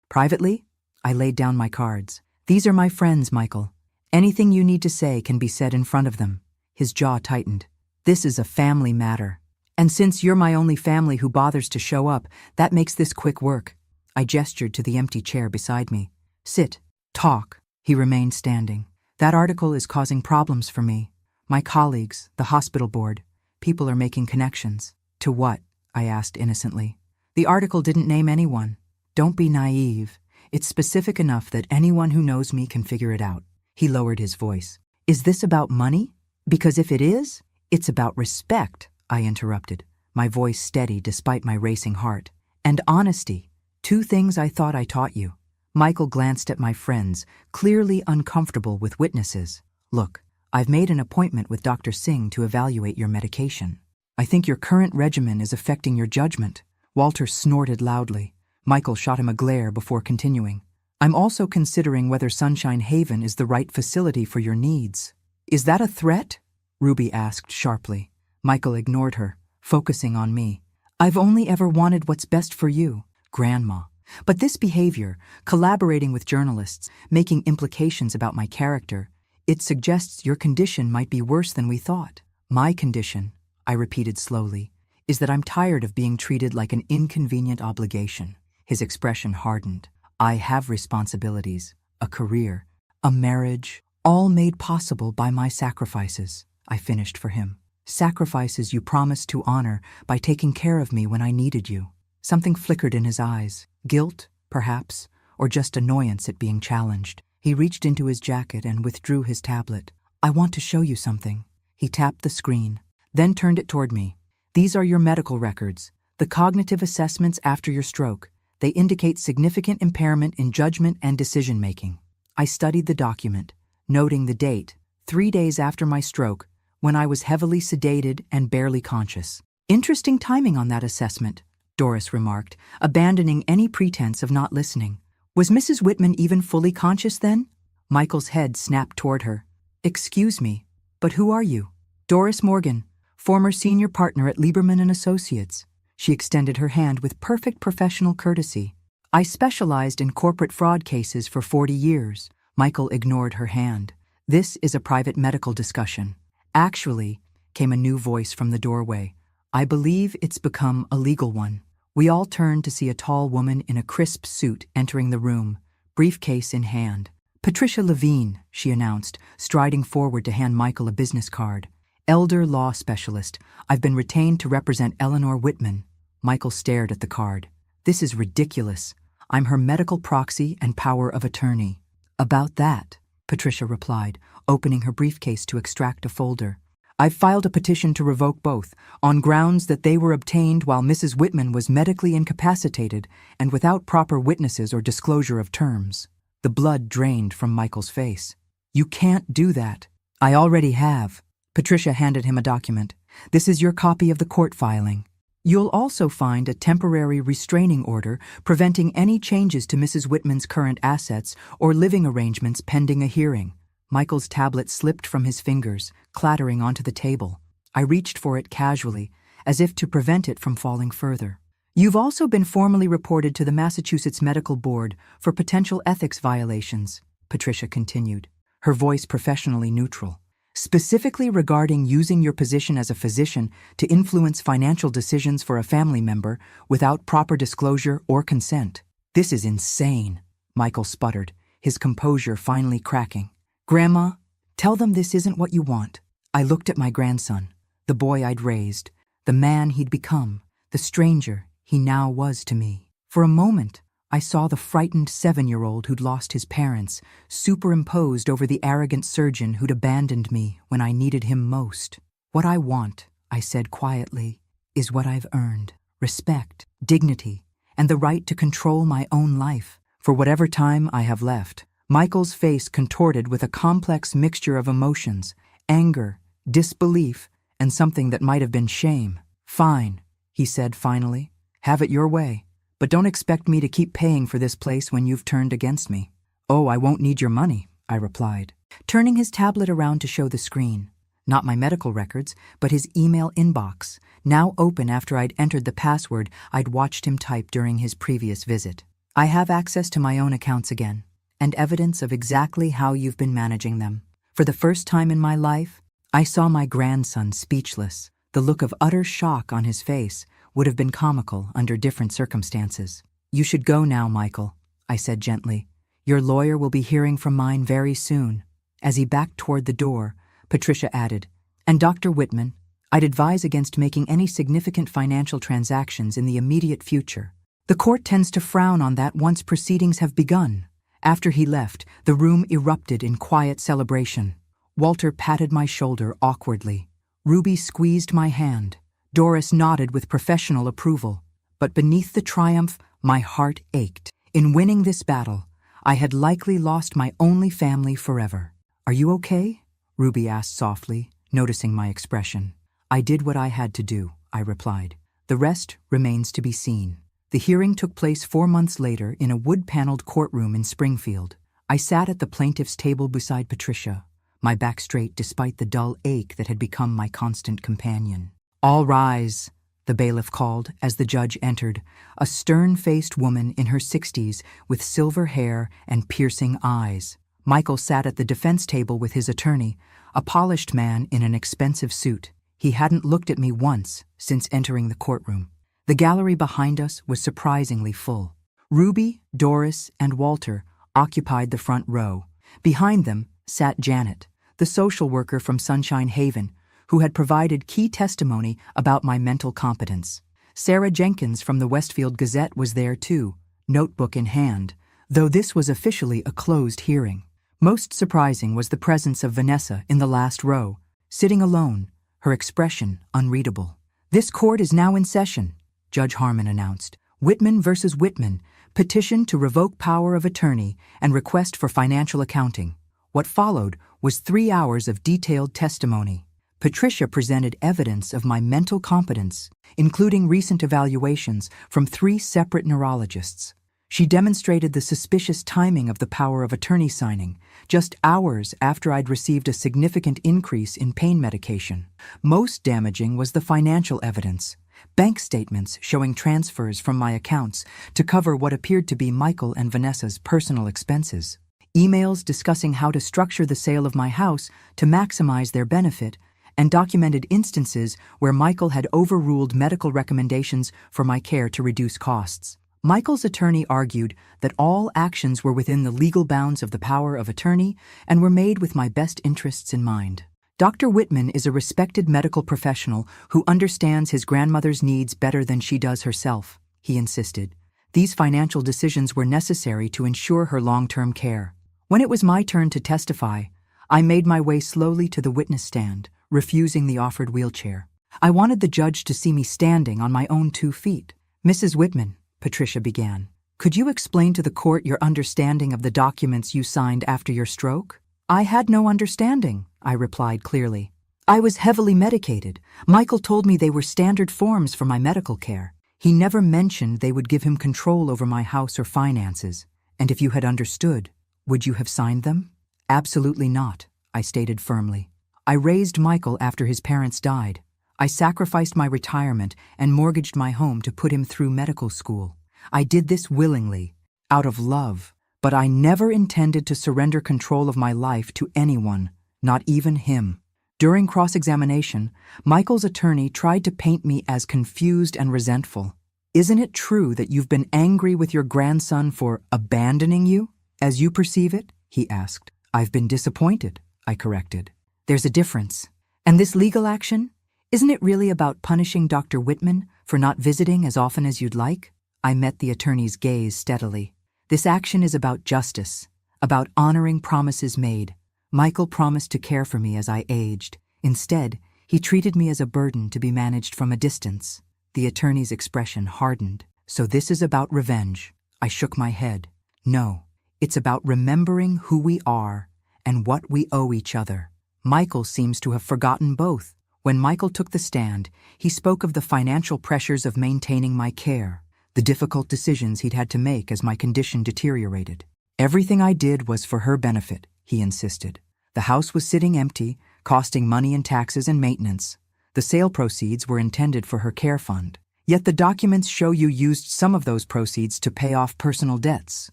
Privately? I laid down my cards. "These are my friends, Michael. Anything you need to say can be said in front of them." His jaw tightened. "This is a family matter. And since you're my only family who bothers to show up, that makes this quick work." I gestured to the empty chair beside me. "Sit. Talk." He remained standing. "That article is causing problems for me. My colleagues, the hospital board, people are making connections." "To what?" I asked innocently. "The article didn't name anyone. Don't be naive. It's specific enough that anyone who knows me can figure it out." He lowered his voice. "Is this about money? Because if it is, it's about respect," I interrupted, my voice steady despite my racing heart. "And honesty. 2 things I thought I taught you." Michael glanced at my friends, clearly uncomfortable with witnesses. "Look, I've made an appointment with Dr. Singh to evaluate your medication. I think your current regimen is affecting your judgment." Walter snorted loudly. Michael shot him a glare before continuing. "I'm also considering whether Sunshine Haven is the right facility for your needs." "Is that a threat?" Ruby asked sharply. Michael ignored her, focusing on me. "I've only ever wanted what's best for you, Grandma. But this behavior, collaborating with journalists, making implications about my character, it suggests your condition might be worse than we thought." "My condition," I repeated slowly, "is that I'm tired of being treated like an inconvenient obligation." His expression hardened. "I have responsibilities, a career, a marriage, all made possible by my sacrifices," I finished for him. "Sacrifices you promised to honor by taking care of me when I needed you." Something flickered in his eyes. Guilt, perhaps, or just annoyance at being challenged. He reached into his jacket and withdrew his tablet. "I want to show you something." He tapped the screen, then turned it toward me. These are your medical records, the cognitive assessments after your stroke. They indicate significant impairment in judgment and decision-making. I studied the document, noting the date, 3 days after my stroke, when I was heavily sedated and barely conscious. Interesting timing on that assessment, Doris remarked, abandoning any pretense of not listening. Was Mrs. Whitman even fully conscious then? Michael's head snapped toward her. Excuse me, but who are you? Doris Morgan, former senior partner at Lieberman and Associates. She extended her hand with perfect professional courtesy. I specialized in corporate fraud cases for 40 years. Michael ignored her hand. This is a private medical discussion. Actually, came a new voice from the doorway. I believe it's become a legal one. We all turned to see a tall woman in a crisp suit entering the room, briefcase in hand. Patricia Levine, she announced, striding forward to hand Michael a business card. Elder law specialist. I've been retained to represent Eleanor Whitman. Michael stared at the card. This is ridiculous. I'm her medical proxy and power of attorney. About that, Patricia replied, opening her briefcase to extract a folder. I've filed a petition to revoke both, on grounds that they were obtained while Mrs. Whitman was medically incapacitated and without proper witnesses or disclosure of terms. The blood drained from Michael's face. You can't do that. I already have. Patricia handed him a document. This is your copy of the court filing. You'll also find a temporary restraining order preventing any changes to Mrs. Whitman's current assets or living arrangements pending a hearing. Michael's tablet slipped from his fingers, clattering onto the table. I reached for it casually, as if to prevent it from falling further. You've also been formally reported to the Massachusetts Medical Board for potential ethics violations, Patricia continued, her voice professionally neutral. Specifically regarding using your position as a physician to influence financial decisions for a family member without proper disclosure or consent. This is insane, Michael sputtered, his composure finally cracking. Grandma, tell them this isn't what you want. I looked at my grandson, the boy I'd raised, the man he'd become, the stranger he now was to me. For a moment, I saw the frightened 7-year-old who'd lost his parents, superimposed over the arrogant surgeon who'd abandoned me when I needed him most. What I want, I said quietly, is what I've earned. Respect, dignity, and the right to control my own life, for whatever time I have left. Michael's face contorted with a complex mixture of emotions, anger, disbelief, and something that might have been shame. Fine, he said finally. Have it your way. But don't expect me to keep paying for this place when you've turned against me. Oh, I won't need your money, I replied, turning his tablet around to show the screen. Not my medical records, but his email inbox, now open after I'd entered the password I'd watched him type during his previous visit. I have access to my own accounts again, and evidence of exactly how you've been managing them. For the first time in my life, I saw my grandson speechless. The look of utter shock on his face would have been comical under different circumstances. You should go now, Michael, I said gently. Your lawyer will be hearing from mine very soon. As he backed toward the door, Patricia added, and Dr. Whitman, I'd advise against making any significant financial transactions in the immediate future. The court tends to frown on that once proceedings have begun. After he left, the room erupted in quiet celebration. Walter patted my shoulder awkwardly. Ruby squeezed my hand. Doris nodded with professional approval. But beneath the triumph, my heart ached. In winning this battle, I had likely lost my only family forever. Are you okay? Ruby asked softly, noticing my expression. I did what I had to do, I replied. The rest remains to be seen. The hearing took place 4 months later in a wood-paneled courtroom in Springfield. I sat at the plaintiff's table beside Patricia, my back straight despite the dull ache that had become my constant companion. All rise, the bailiff called as the judge entered, a stern-faced woman in her 60s with silver hair and piercing eyes. Michael sat at the defense table with his attorney, a polished man in an expensive suit. He hadn't looked at me once since entering the courtroom. The gallery behind us was surprisingly full. Ruby, Doris, and Walter occupied the front row. Behind them sat Janet, the social worker from Sunshine Haven, who had provided key testimony about my mental competence. Sarah Jenkins from the Westfield Gazette was there too, notebook in hand, though this was officially a closed hearing. Most surprising was the presence of Vanessa in the last row, sitting alone, her expression unreadable. This court is now in session, Judge Harmon announced. Whitman versus Whitman, petition to revoke power of attorney and request for financial accounting. What followed was 3 hours of detailed testimony. Patricia presented evidence of my mental competence, including recent evaluations from 3 separate neurologists. She demonstrated the suspicious timing of the power of attorney signing, just hours after I'd received a significant increase in pain medication. Most damaging was the financial evidence. Bank statements showing transfers from my accounts to cover what appeared to be Michael and Vanessa's personal expenses. Emails discussing how to structure the sale of my house to maximize their benefit, and documented instances where Michael had overruled medical recommendations for my care to reduce costs. Michael's attorney argued that all actions were within the legal bounds of the power of attorney and were made with my best interests in mind. Dr. Whitman is a respected medical professional who understands his grandmother's needs better than she does herself, he insisted. These financial decisions were necessary to ensure her long-term care. When it was my turn to testify, I made my way slowly to the witness stand, refusing the offered wheelchair. I wanted the judge to see me standing on my own 2 feet. Mrs. Whitman, Patricia began, could you explain to the court your understanding of the documents you signed after your stroke? I had no understanding, I replied clearly. I was heavily medicated. Michael told me they were standard forms for my medical care. He never mentioned they would give him control over my house or finances. And if you had understood, would you have signed them? Absolutely not, I stated firmly. I raised Michael after his parents died. I sacrificed my retirement and mortgaged my home to put him through medical school. I did this willingly, out of love, but I never intended to surrender control of my life to anyone, not even him. During cross-examination, Michael's attorney tried to paint me as confused and resentful. Isn't it true that you've been angry with your grandson for abandoning you, as you perceive it? He asked. I've been disappointed, I corrected. There's a difference. And this legal action? Isn't it really about punishing Dr. Whitman for not visiting as often as you'd like? I met the attorney's gaze steadily. This action is about justice, about honoring promises made. Michael promised to care for me as I aged. Instead, he treated me as a burden to be managed from a distance. The attorney's expression hardened. So this is about revenge. I shook my head. No, it's about remembering who we are and what we owe each other. Michael seems to have forgotten both. When Michael took the stand, he spoke of the financial pressures of maintaining my care, the difficult decisions he'd had to make as my condition deteriorated. Everything I did was for her benefit, he insisted. The house was sitting empty, costing money in taxes and maintenance. The sale proceeds were intended for her care fund. Yet the documents show you used some of those proceeds to pay off personal debts,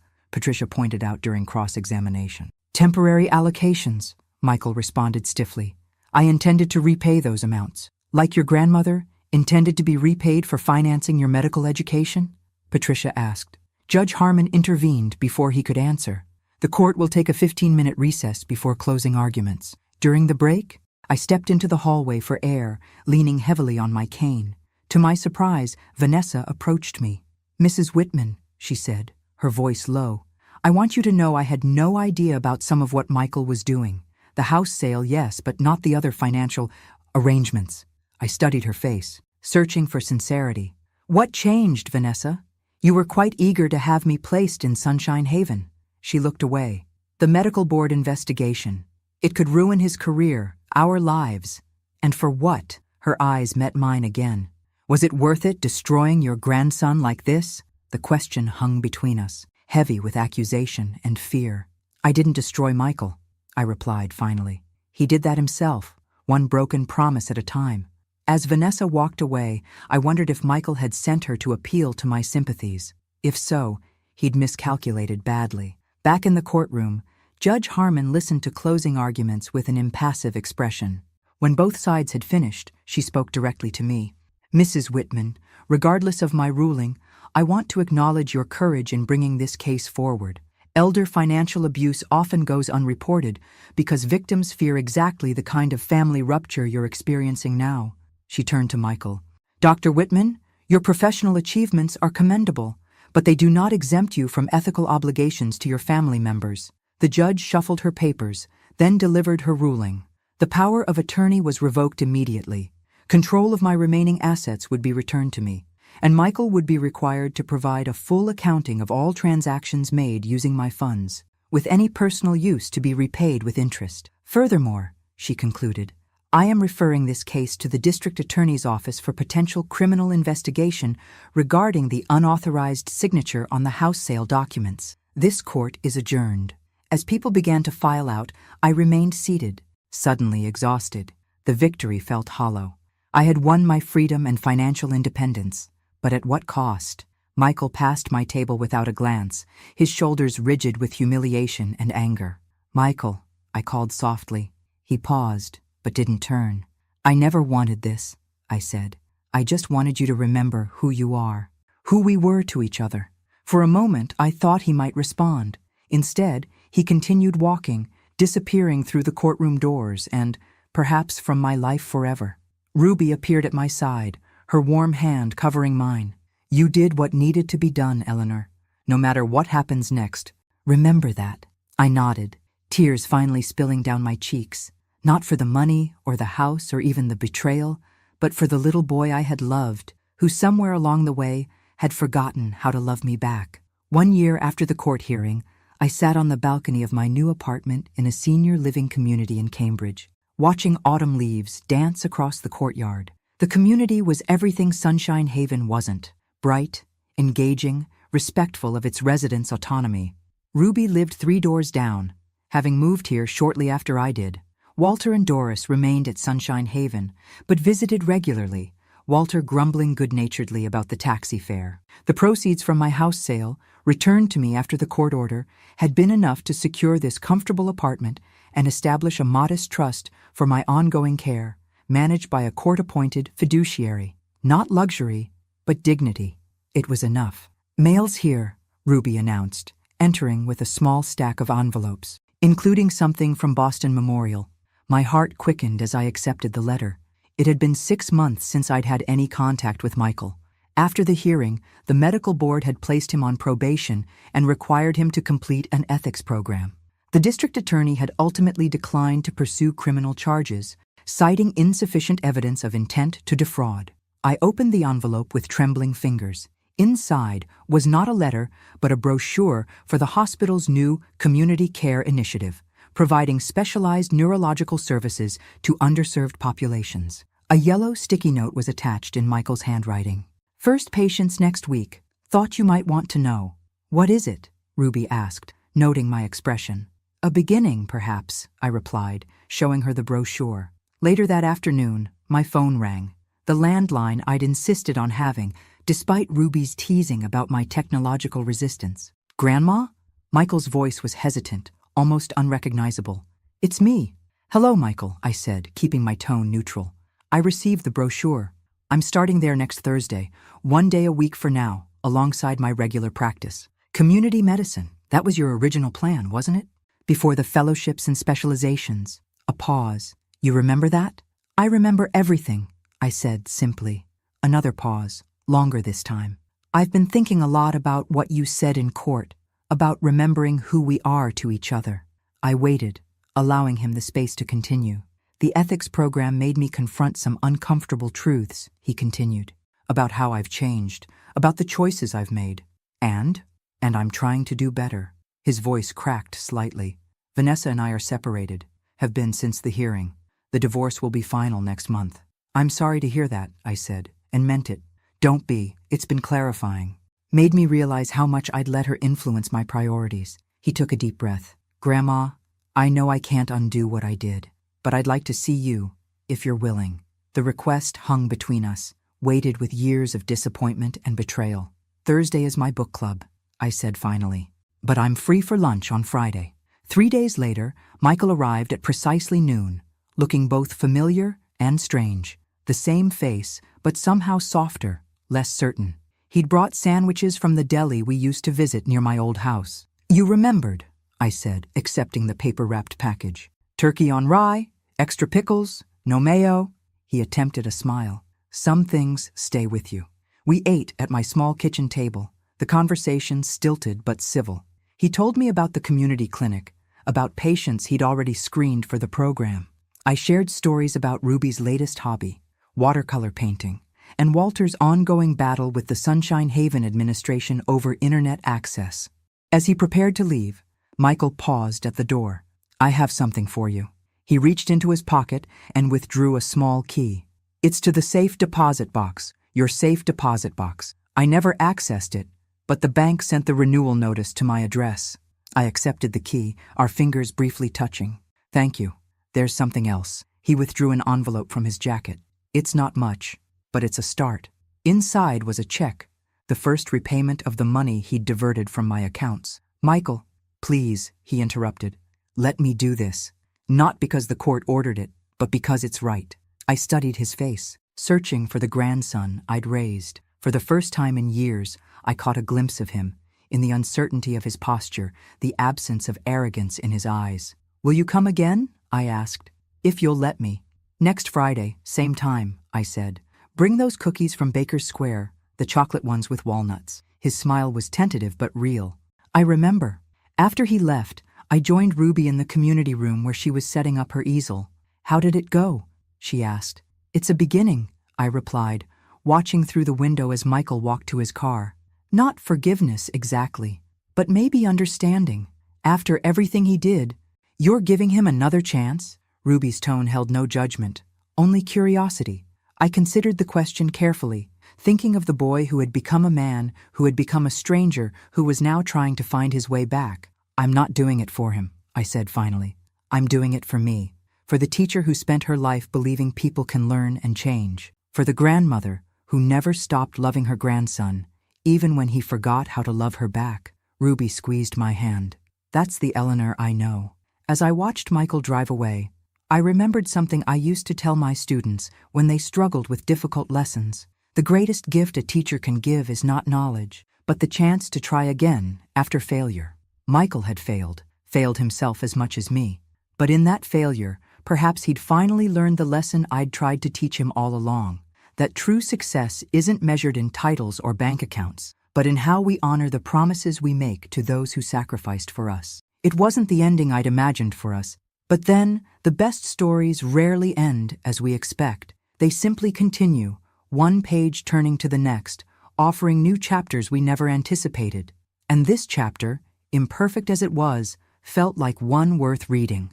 Patricia pointed out during cross-examination. Temporary allocations, Michael responded stiffly. I intended to repay those amounts. Like your grandmother, intended to be repaid for financing your medical education? Patricia asked. Judge Harmon intervened before he could answer. The court will take a 15-minute recess before closing arguments. During the break, I stepped into the hallway for air, leaning heavily on my cane. To my surprise, Vanessa approached me. Mrs. Whitman, she said, her voice low, I want you to know I had no idea about some of what Michael was doing. The house sale, yes, but not the other financial arrangements. I studied her face, searching for sincerity. What changed, Vanessa? You were quite eager to have me placed in Sunshine Haven. She looked away. The medical board investigation. It could ruin his career, our lives. And for what? Her eyes met mine again. Was it worth it destroying your grandson like this? The question hung between us, heavy with accusation and fear. I didn't destroy Michael, I replied finally. He did that himself, one broken promise at a time. As Vanessa walked away, I wondered if Michael had sent her to appeal to my sympathies. If so, he'd miscalculated badly. Back in the courtroom, Judge Harmon listened to closing arguments with an impassive expression. When both sides had finished, she spoke directly to me. Mrs. Whitman, regardless of my ruling, I want to acknowledge your courage in bringing this case forward. Elder financial abuse often goes unreported because victims fear exactly the kind of family rupture you're experiencing now. She turned to Michael. Dr. Whitman, your professional achievements are commendable, but they do not exempt you from ethical obligations to your family members. The judge shuffled her papers, then delivered her ruling. The power of attorney was revoked immediately. Control of my remaining assets would be returned to me, and Michael would be required to provide a full accounting of all transactions made using my funds, with any personal use to be repaid with interest. Furthermore, she concluded, I am referring this case to the District Attorney's Office for potential criminal investigation regarding the unauthorized signature on the house sale documents. This court is adjourned. As people began to file out, I remained seated, suddenly exhausted. The victory felt hollow. I had won my freedom and financial independence, but at what cost? Michael passed my table without a glance, his shoulders rigid with humiliation and anger. Michael, I called softly. He paused, but didn't turn. I never wanted this, I said. I just wanted you to remember who you are, who we were to each other. For a moment, I thought he might respond. Instead, he continued walking, disappearing through the courtroom doors and, perhaps from my life forever. Ruby appeared at my side, her warm hand covering mine. You did what needed to be done, Eleanor. No matter what happens next, remember that. I nodded, tears finally spilling down my cheeks. Not for the money or the house or even the betrayal, but for the little boy I had loved, who somewhere along the way had forgotten how to love me back. 1 year after the court hearing, I sat on the balcony of my new apartment in a senior living community in Cambridge, watching autumn leaves dance across the courtyard. The community was everything Sunshine Haven wasn't: bright, engaging, respectful of its residents' autonomy. Ruby lived 3 doors down, having moved here shortly after I did. Walter and Doris remained at Sunshine Haven, but visited regularly, Walter grumbling good-naturedly about the taxi fare. The proceeds from my house sale, returned to me after the court order, had been enough to secure this comfortable apartment and establish a modest trust for my ongoing care, managed by a court-appointed fiduciary. Not luxury, but dignity. It was enough. Mail's here, Ruby announced, entering with a small stack of envelopes, including something from Boston Memorial. My heart quickened as I accepted the letter. It had been 6 months since I'd had any contact with Michael. After the hearing, the medical board had placed him on probation and required him to complete an ethics program. The district attorney had ultimately declined to pursue criminal charges, citing insufficient evidence of intent to defraud. I opened the envelope with trembling fingers. Inside was not a letter, but a brochure for the hospital's new community care initiative, providing specialized neurological services to underserved populations. A yellow sticky note was attached in Michael's handwriting. First patients next week. Thought you might want to know. What is it? Ruby asked, noting my expression. A beginning, perhaps, I replied, showing her the brochure. Later that afternoon, my phone rang. The landline I'd insisted on having, despite Ruby's teasing about my technological resistance. Grandma? Michael's voice was hesitant, almost unrecognizable. It's me. Hello, Michael, I said, keeping my tone neutral. I received the brochure. I'm starting there next Thursday, 1 day a week for now, alongside my regular practice. Community medicine. That was your original plan, wasn't it? Before the fellowships and specializations. A pause. You remember that? I remember everything, I said simply. Another pause, longer this time. I've been thinking a lot about what you said in court, about remembering who we are to each other. I waited, allowing him the space to continue. The ethics program made me confront some uncomfortable truths, he continued, about how I've changed, about the choices I've made. And I'm trying to do better. His voice cracked slightly. Vanessa and I are separated, have been since the hearing. The divorce will be final next month. I'm sorry to hear that, I said, and meant it. Don't be, it's been clarifying. Made me realize how much I'd let her influence my priorities. He took a deep breath. Grandma, I know I can't undo what I did, but I'd like to see you, if you're willing. The request hung between us, weighted with years of disappointment and betrayal. Thursday is my book club, I said finally. But I'm free for lunch on Friday. 3 days later, Michael arrived at precisely noon, looking both familiar and strange. The same face, but somehow softer, less certain. He'd brought sandwiches from the deli we used to visit near my old house. You remembered, I said, accepting the paper-wrapped package. Turkey on rye, extra pickles, no mayo. He attempted a smile. Some things stay with you. We ate at my small kitchen table, the conversation stilted but civil. He told me about the community clinic, about patients he'd already screened for the program. I shared stories about Ruby's latest hobby, watercolor painting, and Walter's ongoing battle with the Sunshine Haven administration over internet access. As he prepared to leave, Michael paused at the door. "I have something for you." He reached into his pocket and withdrew a small key. "It's to the safe deposit box, your safe deposit box. I never accessed it, but the bank sent the renewal notice to my address." I accepted the key, our fingers briefly touching. "Thank you. There's something else." He withdrew an envelope from his jacket. "It's not much, but it's a start." Inside was a check, the first repayment of the money he'd diverted from my accounts. "Michael, please," he interrupted, "let me do this. Not because the court ordered it, but because it's right." I studied his face, searching for the grandson I'd raised. For the first time in years, I caught a glimpse of him, in the uncertainty of his posture, the absence of arrogance in his eyes. "Will you come again?" I asked. "If you'll let me." "Next Friday, same time," I said. "Bring those cookies from Baker's Square, the chocolate ones with walnuts." His smile was tentative but real. I remember. After he left, I joined Ruby in the community room where she was setting up her easel. "How did it go?" she asked. "It's a beginning," I replied, watching through the window as Michael walked to his car. "Not forgiveness exactly, but maybe understanding. After everything he did, you're giving him another chance?" Ruby's tone held no judgment, only curiosity. I considered the question carefully, thinking of the boy who had become a man, who had become a stranger, who was now trying to find his way back. "I'm not doing it for him," I said finally. "I'm doing it for me. For the teacher who spent her life believing people can learn and change. For the grandmother who never stopped loving her grandson, even when he forgot how to love her back." Ruby squeezed my hand. "That's the Eleanor I know." As I watched Michael drive away, I remembered something I used to tell my students when they struggled with difficult lessons. The greatest gift a teacher can give is not knowledge, but the chance to try again after failure. Michael had failed himself as much as me. But in that failure, perhaps he'd finally learned the lesson I'd tried to teach him all along, that true success isn't measured in titles or bank accounts, but in how we honor the promises we make to those who sacrificed for us. It wasn't the ending I'd imagined for us, but then the best stories rarely end as we expect. They simply continue, one page turning to the next, offering new chapters we never anticipated. And this chapter, imperfect as it was, felt like one worth reading.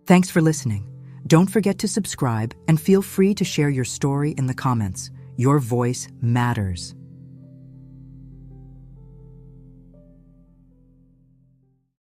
Thanks for listening. Don't forget to subscribe and feel free to share your story in the comments. Your voice matters.